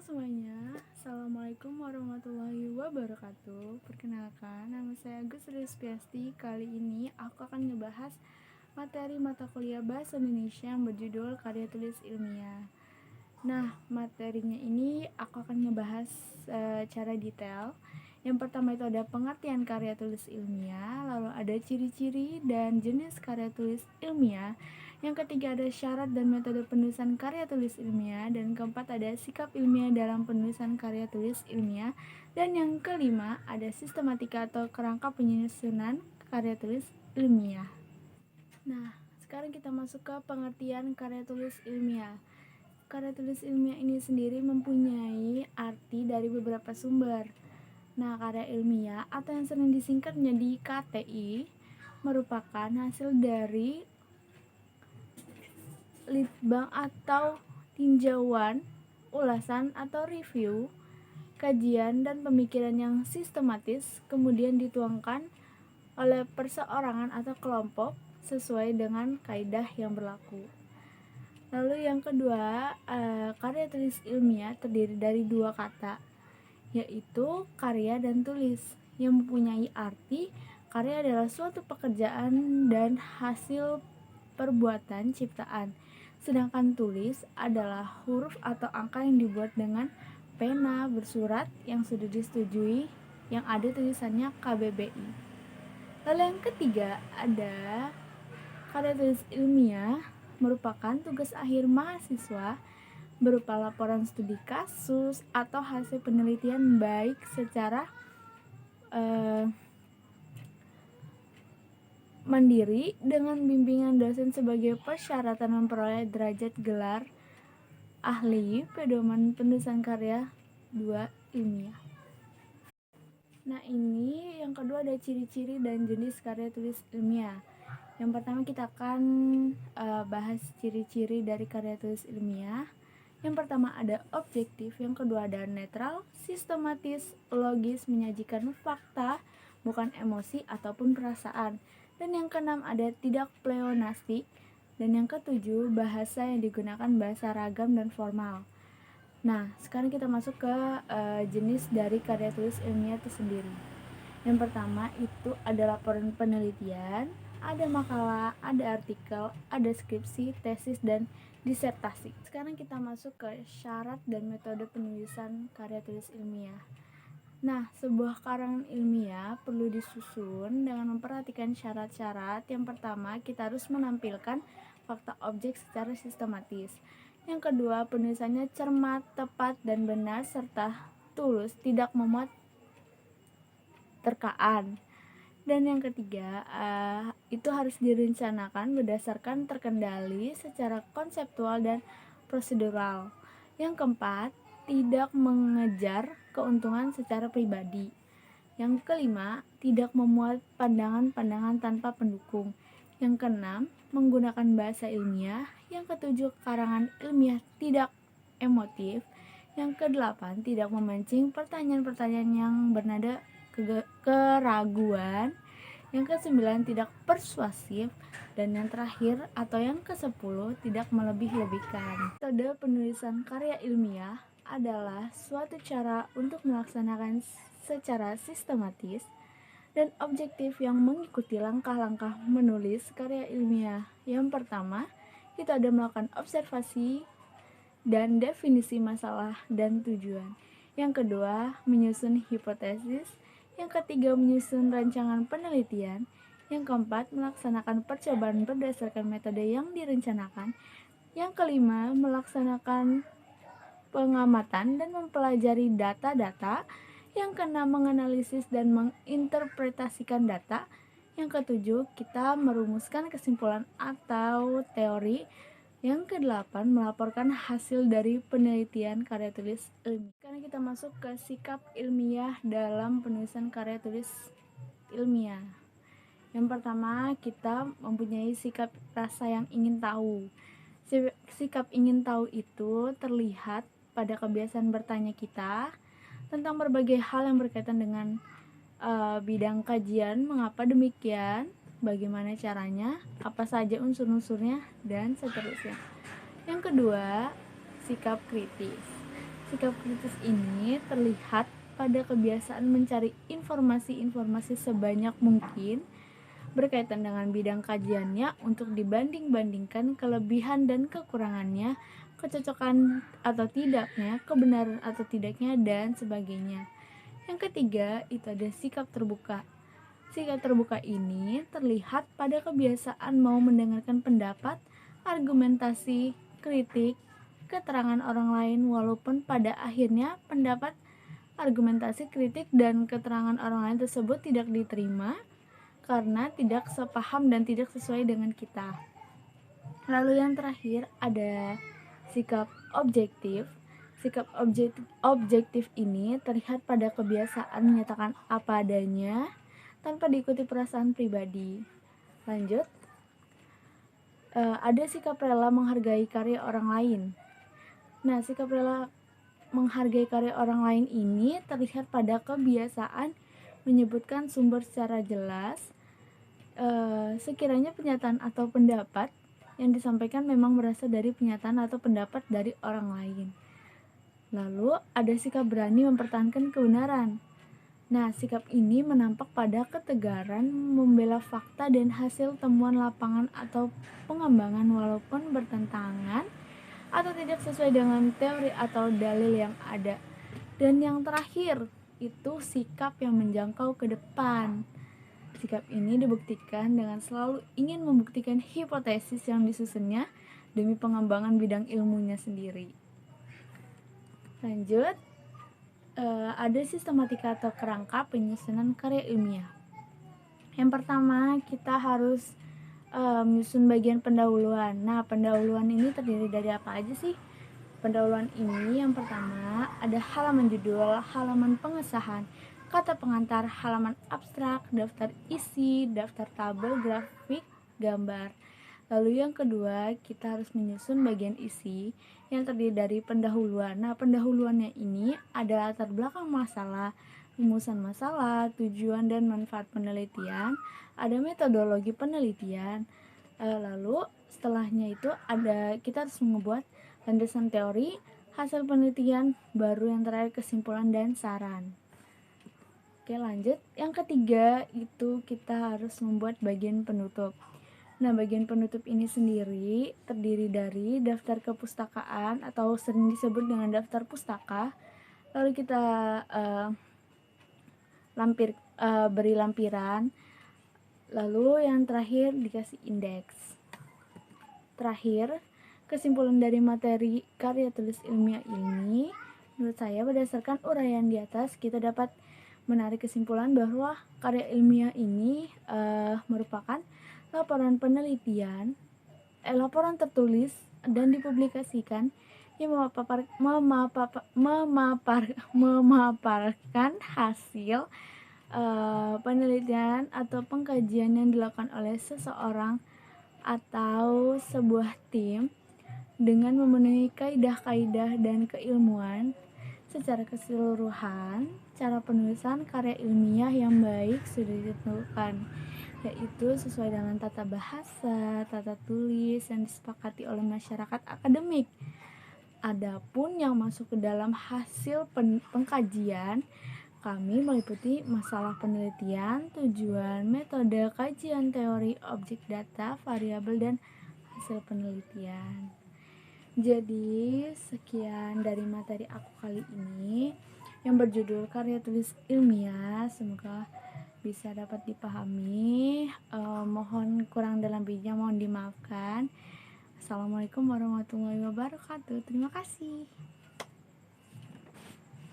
semuanya, Assalamualaikum warahmatullahi wabarakatuh. Perkenalkan, nama saya Agus Rizpiasti. Kali ini aku akan ngebahas materi mata kuliah Bahasa Indonesia yang berjudul Karya Tulis Ilmiah. Nah, materinya ini aku akan ngebahas secara detail. Yang pertama itu ada pengertian karya tulis ilmiah, lalu ada ciri-ciri dan jenis karya tulis ilmiah. Yang ketiga ada syarat dan metode penulisan karya tulis ilmiah, dan keempat ada sikap ilmiah dalam penulisan karya tulis ilmiah, dan yang kelima ada sistematika atau kerangka penyusunan karya tulis ilmiah. Nah, sekarang kita masuk ke pengertian karya tulis ilmiah. Karya tulis ilmiah ini sendiri mempunyai arti dari beberapa sumber. Nah, karya ilmiah atau yang sering disingkat menjadi KTI merupakan hasil dari litbang atau tinjauan, ulasan atau review, kajian dan pemikiran yang sistematis kemudian dituangkan oleh perseorangan atau kelompok sesuai dengan kaidah yang berlaku. Lalu yang kedua, karya tulis ilmiah terdiri dari dua kata, yaitu karya dan tulis, yang mempunyai arti karya adalah suatu pekerjaan dan hasil perbuatan ciptaan, sedangkan tulis adalah huruf atau angka yang dibuat dengan pena bersurat yang sudah disetujui, yang ada tulisannya KBBI. Lalu yang ketiga ada karya tulis ilmiah merupakan tugas akhir mahasiswa berupa laporan studi kasus atau hasil penelitian baik secara mandiri dengan bimbingan dosen sebagai persyaratan memperoleh derajat gelar ahli pedoman penulisan karya 2 ilmiah. Nah, ini yang kedua ada ciri-ciri dan jenis karya tulis ilmiah. Yang pertama kita akan bahas ciri-ciri dari karya tulis ilmiah. Yang pertama ada objektif, yang kedua ada netral, sistematis, logis, menyajikan fakta, bukan emosi ataupun perasaan. Dan yang keenam ada tidak pleonastik. Dan yang ketujuh bahasa yang digunakan bahasa ragam dan formal. Nah, sekarang kita masuk ke jenis dari karya tulis ilmiah itu sendiri. Yang pertama itu ada laporan penelitian, ada makalah, ada artikel, ada skripsi, tesis, dan disertasi. Sekarang kita masuk ke syarat dan metode penulisan karya tulis ilmiah. Nah, sebuah karangan ilmiah perlu disusun dengan memperhatikan syarat-syarat. Yang pertama, kita harus menampilkan fakta objek secara sistematis. Yang kedua, penulisannya cermat, tepat, dan benar, serta tulus, tidak memuat terkaan. Dan yang ketiga, itu harus direncanakan berdasarkan terkendali secara konseptual dan prosedural. Yang keempat, tidak mengejar keuntungan secara pribadi. Yang kelima, tidak memuat pandangan-pandangan tanpa pendukung. Yang keenam, menggunakan bahasa ilmiah. Yang ketujuh, karangan ilmiah tidak emotif. Yang kedelapan, tidak memancing pertanyaan-pertanyaan yang bernada keraguan. Yang ke-9 tidak persuasif, dan yang terakhir atau yang ke-10 tidak melebih-lebihkan. Metode penulisan karya ilmiah adalah suatu cara untuk melaksanakan secara sistematis dan objektif yang mengikuti langkah-langkah menulis karya ilmiah. Yang pertama, kita ada melakukan observasi dan definisi masalah dan tujuan. Yang kedua, menyusun hipotesis. Yang ketiga, menyusun rancangan penelitian. Yang keempat, melaksanakan percobaan berdasarkan metode yang direncanakan. Yang kelima, melaksanakan pengamatan dan mempelajari data-data. Yang keenam, menganalisis dan menginterpretasikan data. Yang ketujuh, kita merumuskan kesimpulan atau teori. Yang kedelapan, melaporkan hasil dari penelitian karya tulis ilmiah. Sekarang kita masuk ke sikap ilmiah dalam penulisan karya tulis ilmiah. Yang pertama, kita mempunyai sikap rasa yang ingin tahu. Sikap ingin tahu itu terlihat pada kebiasaan bertanya kita tentang berbagai hal yang berkaitan dengan bidang kajian, mengapa demikian, bagaimana caranya, apa saja unsur-unsurnya, dan seterusnya. Yang kedua, sikap kritis. Sikap kritis ini terlihat pada kebiasaan mencari informasi-informasi sebanyak mungkin berkaitan dengan bidang kajiannya untuk dibanding-bandingkan kelebihan dan kekurangannya, kecocokan atau tidaknya, kebenaran atau tidaknya, dan sebagainya. Yang ketiga, itu ada sikap terbuka. Sikap terbuka ini terlihat pada kebiasaan mau mendengarkan pendapat, argumentasi, kritik, keterangan orang lain walaupun pada akhirnya pendapat, argumentasi, kritik, dan keterangan orang lain tersebut tidak diterima karena tidak sepaham dan tidak sesuai dengan kita. Lalu yang terakhir ada sikap objektif. Sikap objektif ini terlihat pada kebiasaan menyatakan apa adanya tanpa diikuti perasaan pribadi. Lanjut, ada sikap rela menghargai karya orang lain. Nah, sikap rela menghargai karya orang lain ini terlihat pada kebiasaan menyebutkan sumber secara jelas, sekiranya pernyataan atau pendapat yang disampaikan memang berasal dari pernyataan atau pendapat dari orang lain. Lalu ada sikap berani mempertahankan kebenaran. Nah, sikap ini menampak pada ketegaran membela fakta dan hasil temuan lapangan atau pengembangan walaupun bertentangan atau tidak sesuai dengan teori atau dalil yang ada. Dan yang terakhir, itu sikap yang menjangkau ke depan. Sikap ini dibuktikan dengan selalu ingin membuktikan hipotesis yang disusunnya demi pengembangan bidang ilmunya sendiri. Lanjut, ada sistematika atau kerangka penyusunan karya ilmiah. Yang pertama, kita harus menyusun bagian pendahuluan. Nah, pendahuluan ini terdiri dari apa aja sih? Pendahuluan ini yang pertama ada halaman judul, halaman pengesahan, kata pengantar, halaman abstrak, daftar isi, daftar tabel, grafik, gambar. Lalu yang kedua, kita harus menyusun bagian isi yang terdiri dari pendahuluan. Nah, pendahuluannya ini ada latar belakang masalah, rumusan masalah, tujuan dan manfaat penelitian, ada metodologi penelitian. Lalu setelahnya itu ada kita harus membuat landasan teori, hasil penelitian, baru yang terakhir kesimpulan dan saran. Oke, lanjut. Yang ketiga itu kita harus membuat bagian penutup. Nah, bagian penutup ini sendiri terdiri dari daftar kepustakaan atau sering disebut dengan daftar pustaka. Lalu kita beri lampiran. Lalu yang terakhir dikasih indeks. Terakhir, kesimpulan dari materi karya tulis ilmiah ini, menurut saya berdasarkan uraian di atas kita dapat menarik kesimpulan bahwa karya ilmiah ini merupakan laporan penelitian, laporan tertulis dan dipublikasikan yang memaparkan hasil penelitian atau pengkajian yang dilakukan oleh seseorang atau sebuah tim dengan memenuhi kaidah-kaidah dan keilmuan secara keseluruhan. Cara penulisan karya ilmiah yang baik sudah ditentukan, yaitu sesuai dengan tata bahasa, tata tulis yang disepakati oleh masyarakat akademik. Adapun yang masuk ke dalam hasil pengkajian, kami meliputi masalah penelitian, tujuan, metode kajian teori, objek data, variabel, dan hasil penelitian. Jadi, sekian dari materi aku kali ini yang berjudul karya tulis ilmiah. Semoga bisa dapat dipahami. Mohon kurang dan lebihnya mohon dimaafkan. Assalamualaikum warahmatullahi wabarakatuh. Terima kasih.